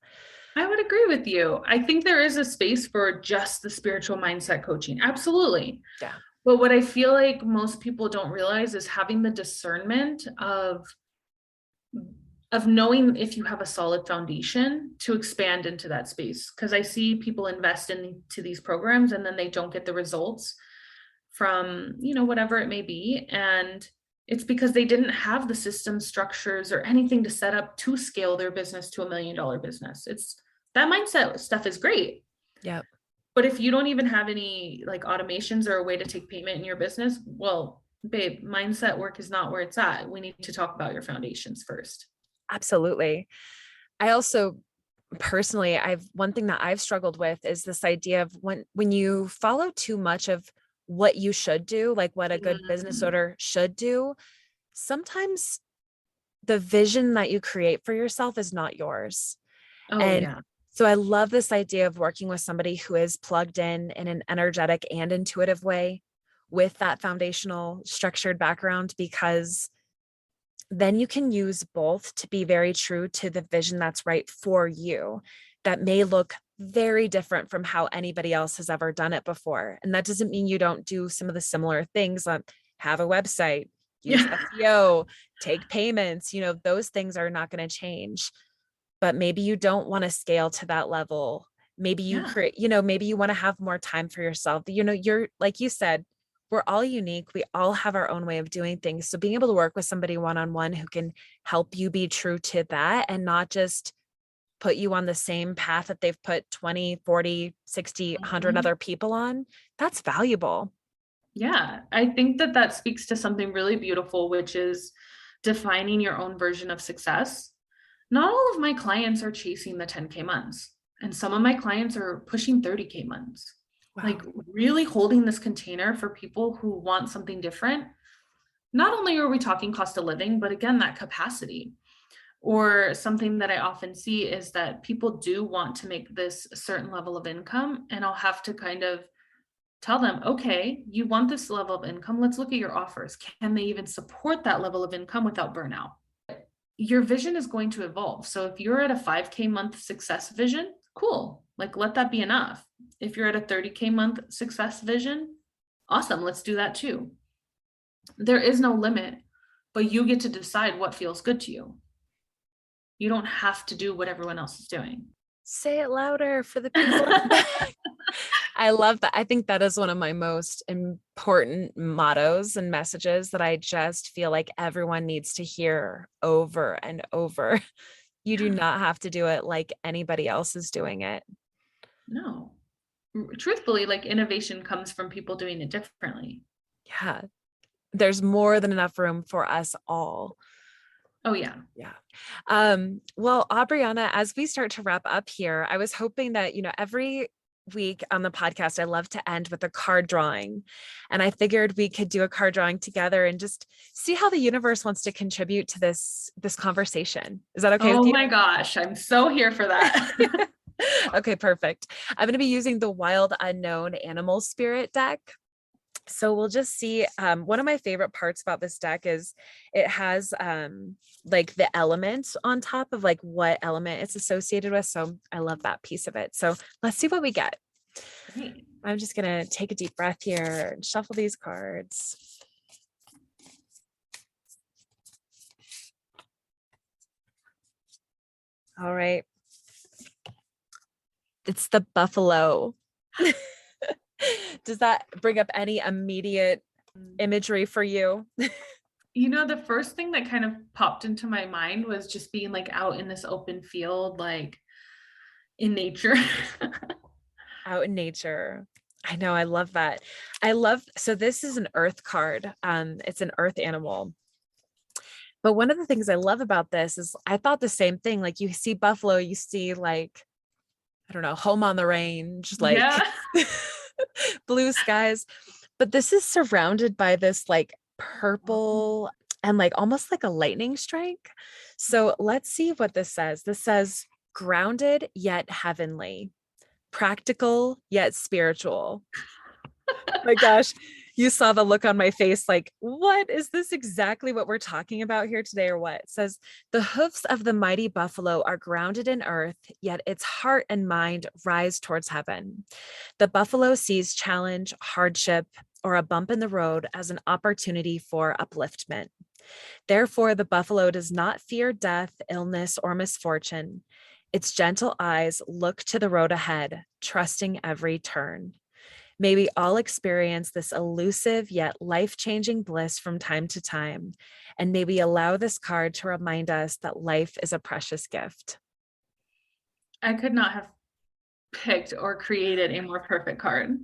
I would agree with you. I think there is a space for just the spiritual mindset coaching. Absolutely. Yeah. But what I feel like most people don't realize is having the discernment of knowing if you have a solid foundation to expand into that space. Because I see people invest into these programs and then they don't get the results from, whatever it may be. And it's because they didn't have the system structures or anything to set up to scale their business to $1 million business. It's that mindset stuff is great. Yeah. But if you don't even have any like automations or a way to take payment in your business, well, babe, mindset work is not where it's at. We need to talk about your foundations first. Absolutely. I also personally, I've one thing that I've struggled with is this idea of when you follow too much of what you should do, like what a good business Mm. owner should do, sometimes the vision that you create for yourself is not yours. Oh, And yeah. so I love this idea of working with somebody who is plugged in an energetic and intuitive way with that foundational structured background, because then you can use both to be very true to the vision that's right for you, that may look very different from how anybody else has ever done it before. And that doesn't mean you don't do some of the similar things, like have a website, use Yeah. SEO, take payments, those things are not going to change. But maybe you don't want to scale to that level. Maybe you Yeah. create, maybe you want to have more time for yourself. You're like you said, we're all unique. We all have our own way of doing things. So being able to work with somebody one-on-one who can help you be true to that and not just put you on the same path that they've put 20, 40, 60, 100 Mhm. other people on, that's valuable. Yeah. I think that that speaks to something really beautiful, which is defining your own version of success. Not all of my clients are chasing the 10K months, and some of my clients are pushing 30K months. Wow. Like really holding this container for people who want something different. Not only are we talking cost of living, but again, that capacity. Or something that I often see is that people do want to make this a certain level of income, and I'll have to kind of tell them, okay, you want this level of income. Let's look at your offers. Can they even support that level of income without burnout? Your vision is going to evolve. So if you're at a 5K month success vision, cool. Like let that be enough. If you're at a 30K month success vision, awesome. Let's do that too. There is no limit, but you get to decide what feels good to you. You don't have to do what everyone else is doing. Say it louder for the people in the back. I love that. I think that is one of my most important mottos and messages that I just feel like everyone needs to hear over and over. You do Yeah, not have to do it like anybody else is doing it. no. Truthfully, like innovation comes from people doing it differently. Yeah. There's more than enough room for us all. Oh, yeah. Yeah. Well, Aubrianna, as we start to wrap up here, I was hoping that, every week on the podcast, I love to end with a card drawing. And I figured we could do a card drawing together and just see how the universe wants to contribute to this conversation. Is that okay with Oh you? my gosh, I'm so here for that. Okay, perfect. I'm going to be using the Wild Unknown Animal Spirit deck. So we'll just see. One of my favorite parts about this deck is it has like the elements on top of like what element it's associated with. So I love that piece of it. So let's see what we get. Great. I'm just going to take a deep breath here and shuffle these cards. All right. It's the buffalo. Does that bring up any immediate imagery for you? You know, the first thing that kind of popped into my mind was just being like out in this open field, like in nature. Out in nature. I know. I love that. So this is an earth card. It's an earth animal. But one of the things I love about this is I thought the same thing. Like you see buffalo, you see like, I don't know, home on the range, like Yeah. blue skies. But this is surrounded by this like purple and like almost like a lightning strike. So let's see what this says. This says grounded yet heavenly, practical yet spiritual. My gosh, you saw the look on my face like, what is this exactly what we're talking about here today or what? It says, the hoofs of the mighty buffalo are grounded in earth, yet its heart and mind rise towards heaven. The buffalo sees challenge, hardship, or a bump in the road as an opportunity for upliftment. Therefore, the buffalo does not fear death, illness, or misfortune. Its gentle eyes look to the road ahead, trusting every turn. May we all experience this elusive yet life-changing bliss from time to time, and may we allow this card to remind us that life is a precious gift. I could not have picked or created a more perfect card.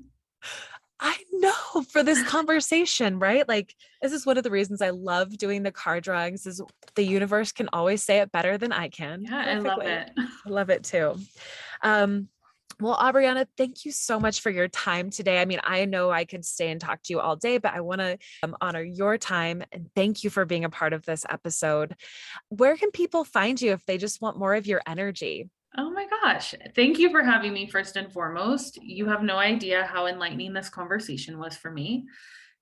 I know, for this conversation, right? Like, this is one of the reasons I love doing the card drawings is the universe can always say it better than I can. Yeah, I love Perfectly. it. I love it too. Well, Aubrianna, thank you so much for your time today. I mean, I know I could stay and talk to you all day, but I want to honor your time and thank you for being a part of this episode. Where can people find you if they just want more of your energy? Oh my gosh. Thank you for having me first and foremost. You have no idea how enlightening this conversation was for me.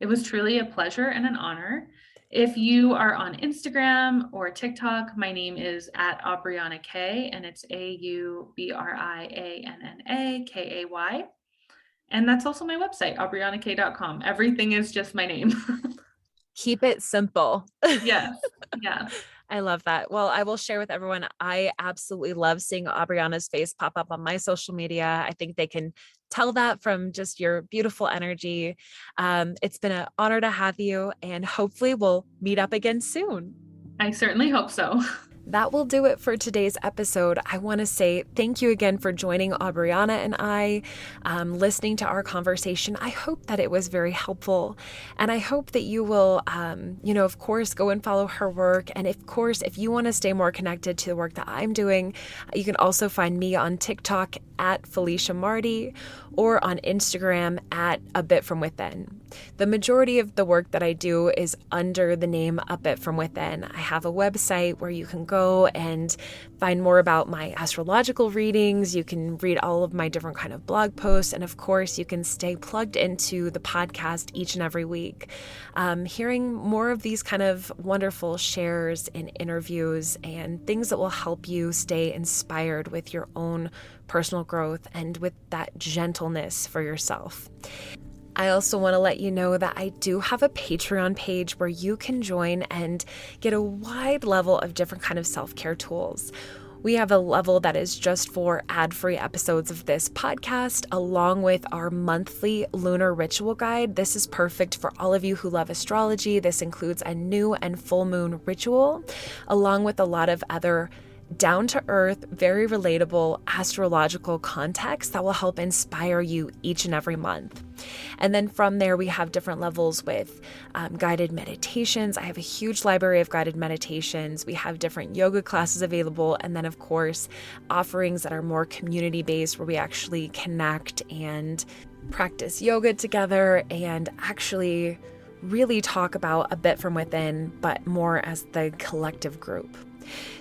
It was truly a pleasure and an honor. If you are on Instagram or TikTok, my name is at Aubrianna K, and it's AubriannaKay. And that's also my website, aubriannak.com. Everything is just my name. Keep it simple. Yes. Yeah. I love that. Well, I will share with everyone. I absolutely love seeing Aubrianna's face pop up on my social media. I think they can tell that from just your beautiful energy. It's been an honor to have you, and hopefully we'll meet up again soon. I certainly hope so. That will do it for today's episode. I want to say thank you again for joining Aubrianna and I, listening to our conversation. I hope that it was very helpful. And I hope that you will, of course, go and follow her work. And of course, if you want to stay more connected to the work that I'm doing, you can also find me on TikTok at Felicia Marty or on Instagram at A Bit From Within. The majority of the work that I do is under the name A Bit From Within. I have a website where you can go and find more about my astrological readings. You can read all of my different kind of blog posts. And of course, you can stay plugged into the podcast each and every week, hearing more of these kind of wonderful shares and interviews and things that will help you stay inspired with your own personal growth and with that gentleness for yourself. I also want to let you know that I do have a Patreon page where you can join and get a wide level of different kind of self-care tools. We have a level that is just for ad-free episodes of this podcast, along with our monthly lunar ritual guide. This is perfect for all of you who love astrology. This includes a new and full moon ritual, along with a lot of other down-to-earth, very relatable astrological context that will help inspire you each and every month. And then from there, we have different levels with guided meditations. I have a huge library of guided meditations. We have different yoga classes available. And then, of course, offerings that are more community-based where we actually connect and practice yoga together and actually really talk about A Bit From Within, but more as the collective group.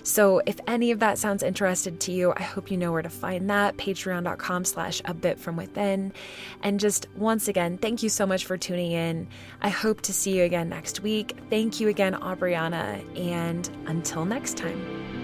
So if any of that sounds interested to you, I hope you know where to find that, patreon.com/abitfromwithin. And just once again, thank you so much for tuning in. I hope to see you again next week. Thank you again, Aubrianna, and until next time.